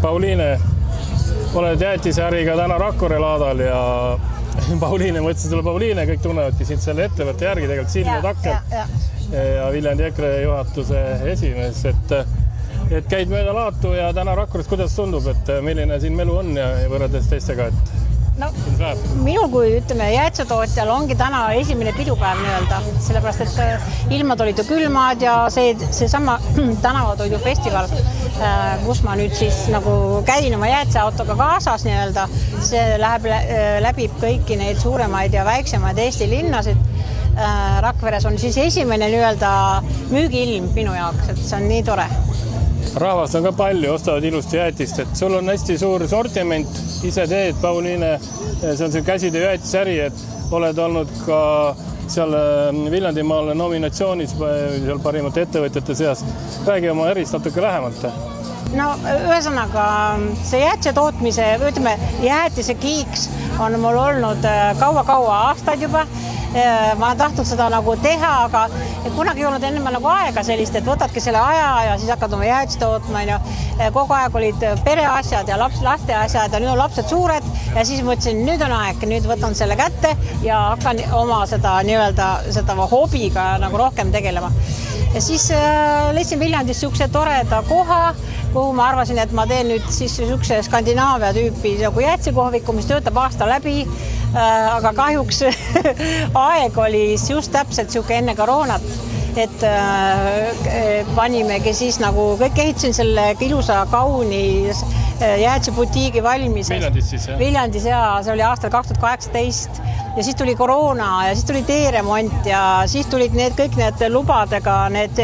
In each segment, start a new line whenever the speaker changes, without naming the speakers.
Pauliine, oled jäätisäriga täna Rakvere laadal ja Pauliine, mõtlesin sulle Pauliine, kõik tunnevadki sind selle ettevõtte järgi tegelikult Silvia Takker ja Viljandi EKRE juhatuse esimees, et käid mööda laatu ja täna Rakveres, kuidas tundub, et milline siin melu on ja võrreldes teistega, et
no, minul kui ütleme jäätisetootjal ongi täna esimene pidupäev nii-öelda, sellepärast et ilmad olid ju külmad ja seesama tänavatoidufestival, kus ma nüüd siis nagu käin oma jäätiseautoga kaasas nii-öelda, see läbib kõiki neid suuremaid ja väiksemaid Eesti linnasid. Rakveres on siis esimene nii-öelda müügiilm minu jaoks, et see on nii tore.
Rahvast on ka palju, ostavad ilusti jäätist, et sul on hästi suur sortiment, ise teed, Pauliine, see on see käsitöö jäätisäri, et oled olnud ka seal Viljandimaal nominatsioonis seal parimate ettevõtjate seas. Räägi oma ärist natuke lähemalt.
No ühesõnaga, see jäätise tootmise, ütleme, jäätise kiiks on mul olnud kaua aastaid juba. Ma olen tahtnud seda nagu teha, aga kunagi ei olnud enne nagu aega sellist, et võtadki selle aja ja siis hakkad oma jäätist tootma. Kogu aeg olid pereasjad ja laste asjad ja nüüd on lapsed suured ja siis mõtlesin, nüüd on aeg, nüüd võtan selle kätte ja hakkan oma seda nii-öelda seda hobiga nagu rohkem tegelema. Ja siis leidsin Viljandis niisuguse toreda koha, kuhu ma arvasin, et ma teen nüüd siis niisuguse Skandinaavia tüüpi nagu jäätisekohviku, mis töötab aasta läbi, aga kahjuks aeg oli just täpselt niisugune enne koroonat, et panimegi siis nagu kõik ehitasin selle ilusa kauni jäätisebutiigi valmis.
Viljandis siis, jah?
Viljandis, jaa, see oli aastal 2018 ja siis tuli koroona ja siis tuli teeremont ja siis tulid kõik need lubadega, need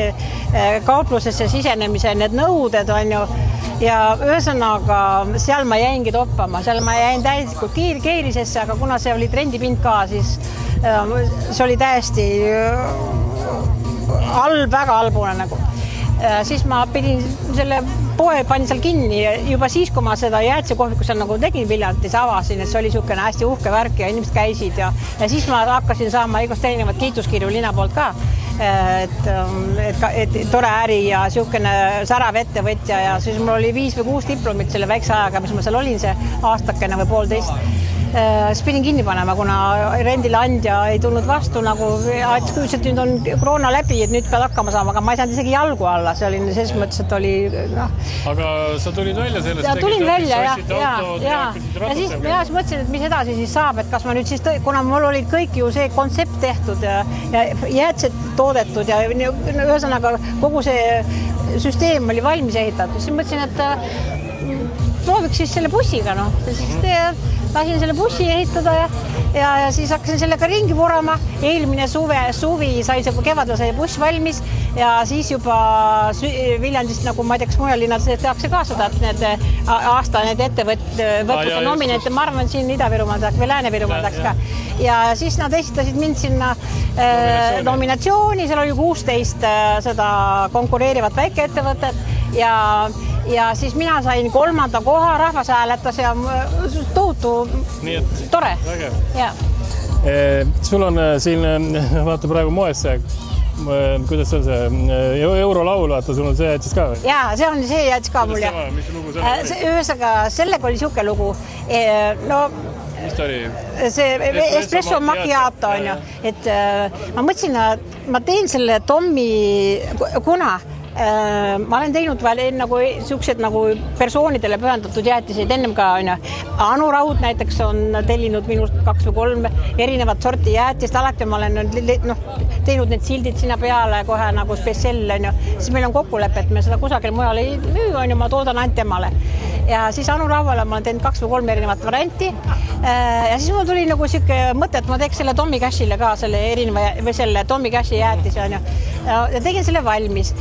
kauplusesse sisenemise, need nõuded on ju. Ja ühesõnaga, seal ma jäingi toppama, seal ma jäin täielikult keerisesse, aga kuna see oli trendipind ka, siis see oli täiesti väga halbune nagu. Siis ma pidin selle poe panin seal kinni juba siis, kui ma seda jäätisekohviku seal nagu tegin Viljandis, avasin, et see oli niisugune hästi uhke värk ja inimesed käisid ja siis ma hakkasin saama igast erinevat kiituskirju linna poolt ka. Et tore äri ja niisugune särav ettevõtja ja siis mul oli 5 või 6 diplomit selle väikse ajaga, mis ma seal olin, see aastakene või 1,5. Siis pidin kinni panema, kuna rendilandja ei tulnud vastu, nagu ütles, et nüüd on koroona läbi, et nüüd pead hakkama saama, aga ma ei saanud isegi jalgu alla, see oli selles mõttes, et oli
Aga sa tulid välja sellest?
Ja tulin välja, ja siis mõtlesin, et mis edasi siis saab, et kas ma nüüd siis, kuna mul oli kõik ju see kontsept tehtud ja jäätised toodetud ja ühesõnaga kogu see süsteem oli valmis ehitatud, siis mõtlesin, et prooviks siis selle bussiga, lasin selle bussi ehitada ja siis hakkasin sellega ringi purama. Eelmine suvi sai see kevadel sai buss valmis ja siis juba Viljandist, nagu ma ei tea, kas mujal linnades tehakse ka seda, et need aasta need ettevõtluse nominente, ma arvan, siin Ida-Virumaal või Lääne-Virumaal tahaks ka. Ja siis nad esitasid mind sinna nominatsiooni, seal oli 16 seda konkureerivat väikeettevõtet ja siis mina sain 3. koha, rahvas hääletas ja tohutu tore.
Sul on siin, vaata praegu moes see, kuidas on see eurolaul, vaata, sul on see jäätis ka või?
Jaa, see on see jäätis ka mul.
Mis lugu see oli?
Ühesõnaga, sellega oli niisugune lugu.
Mis ta oli?
See espresso macchiato on ju. Et ma mõtlesin, et ma teen selle Tommi, kuna ma olen teinud veel nagu niisugused nagu persoonidele pühendatud jäätiseid ennem ka, on ju. Anu Raud näiteks on tellinud minust 2 või 3 erinevat sorti jäätist, alati ma olen teinud need sildid sinna peale kohe nagu spetsiell, on ju. Siis meil on kokkulepe, et me seda kusagil mujal ei müü, on ju, ma toodan ainult temale. Ja siis Anu Rauale ma olen teinud 2 või 3 erinevat varianti ja siis mul tuli nagu niisugune mõte, et ma teeks selle Tommy Cashile ka selle erineva või selle Tommy Cashi jäätise, on ju. Ja tegin selle valmis.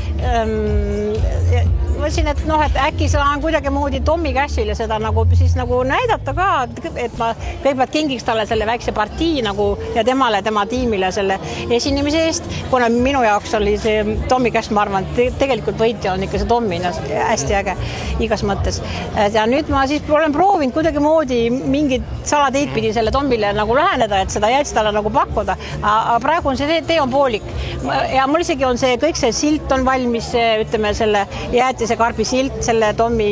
Mõtlesin, et äkki saan kuidagi moodi Tommy Cashile seda nagu siis nagu näidata ka, et ma kõigepealt kingiks talle selle väikse partii nagu ja temale, tema tiimile selle esinemise eest, kuna minu jaoks oli see Tommy Cash, ma arvan, tegelikult võitja on ikka see Tommy, hästi äge igas mõttes. Ja nüüd ma siis olen proovinud kuidagi moodi mingid salateid pidi selle Tommile nagu läheneda, et seda jäätist talle nagu pakkuda, aga praegu on see tee on poolik ja mul isegi on see, kõik see silt on valmis, ütleme selle jäätise see karbisilt selle Tommi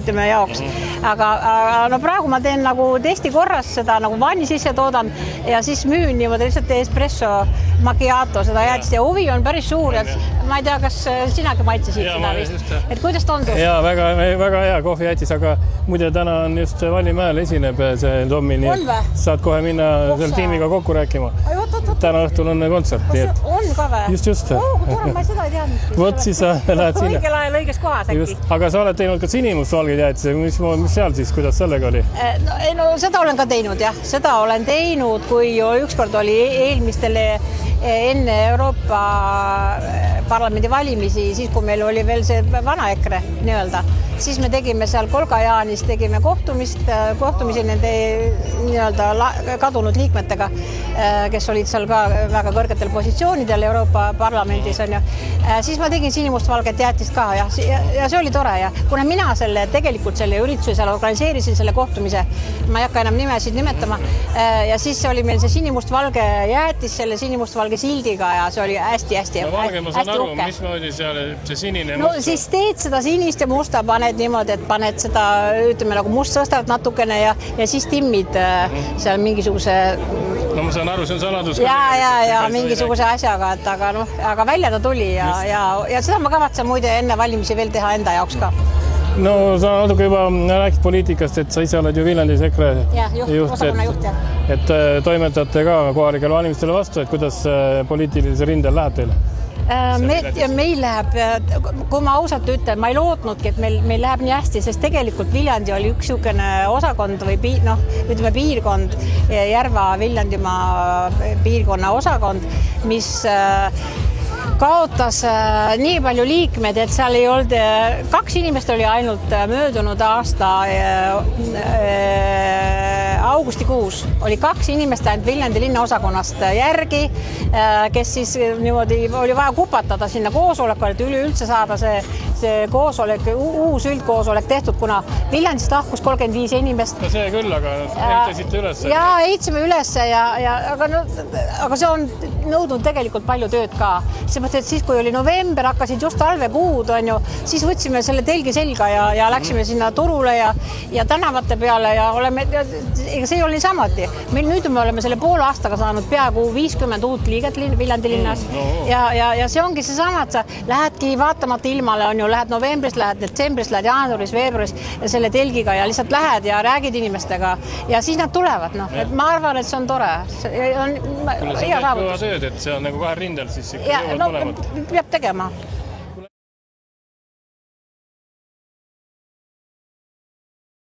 ütleme jaoks. Aga no praegu ma teen nagu testi korras seda nagu vanni sisse toodan ja siis müün niimoodi lihtsalt espresso macchiato seda jäätist ja huvi on päris suur. Ma ei tea, kas sinagi maitsesid seda vist. Et kuidas tundus?
Jaa, väga hea kohvijäätis, aga muide täna on just Vallimäel esineb see Tommi, nii saad kohe minna selle tiimiga kokku rääkima. Täna õhtul on kontsert.
On ka või?
Just.
Ma ei seda ei teadnud.
Vot siis sa lähed sinna.
Õigel ajal õiges kohas äkki.
Aga sa oled teinud ka sinimustvalgeid jäätisi. Mis seal siis, kuidas sellega oli?
No seda olen ka teinud, jah. Seda olen teinud, kui ükskord oli eelmistele enne Euroopa parlamendi valimisi, siis kui meil oli veel see vana EKRE nii-öelda, siis me tegime seal Kolgajaanis, tegime kohtumisi nende nii-öelda kadunud liikmetega, kes olid seal ka väga kõrgetel positsioonidel Euroopa parlamendis on ju. Siis ma tegin sinimustvalget jäätist ka ja see oli tore ja kuna mina tegelikult selle ürituse seal organiseerisin selle kohtumise, ma ei hakka enam nimesid nimetama ja siis oli meil see sinimustvalge jäätis selle sinimustvalge sildiga ja see oli hästi-hästi
valge, ma saan aru, mismoodi seal see sinine
no siis teed seda sinist ja musta, paned niimoodi, et paned seda ütleme nagu must sõstad natukene ja siis timmid seal mingisuguse
no ma saan aru, see on saladus
ja mingisuguse asjaga, et aga välja ta tuli ja seda ma kavatsen muide enne valimisi veel teha enda jaoks ka.
No sa natuke juba rääkid poliitikast, et sa ise oled ju Viljandis EKRE juht, et toimetate ka kohalikel valimistele vastu, et kuidas poliitilise rindel läheb teile?
Meil läheb, kui ma ausalt ütlen, ma ei lootnudki, et meil läheb nii hästi, sest tegelikult Viljandi oli üks niisugune osakond või ütleme piirkond, Järva-Viljandimaa piirkonna osakond, mis kaotas nii palju liikmed, et seal ei olnud, 2 inimest oli ainult möödunud aasta augustikuus oli 2 inimest ainult Viljandi linnaosakonnast järgi, kes siis niimoodi oli vaja kupatada sinna koosolekule, et üleüldse saada see koosolek, uus üldkoosolek tehtud, kuna Viljandist lahkus 35 inimest.
No see küll, aga ehitasite üles.
Jaa, ehitasime üles, aga see on nõudnud tegelikult palju tööd ka. See mõttes, et siis, kui oli november, hakkasid just talvekuud, siis võtsime selle telgi selga ja läksime sinna turule ja tänavate peale ja see oli niisamuti. Nüüd me oleme selle poole aastaga saanud peaaegu 50 uut liiget Viljandi linnas ja see ongi seesama, et sa lähedki vaatamata ilmale, lähed novembris, lähed detsembris, lähed jaanuaris, veebruaris selle telgiga ja lihtsalt lähed ja räägid inimestega ja siis nad tulevad. Et ma arvan, et see on tore.
Kuule, see on kõva tööd, et see on nagu 2 rindel, siis ikka jõuad mõlemad.
Peab tegema.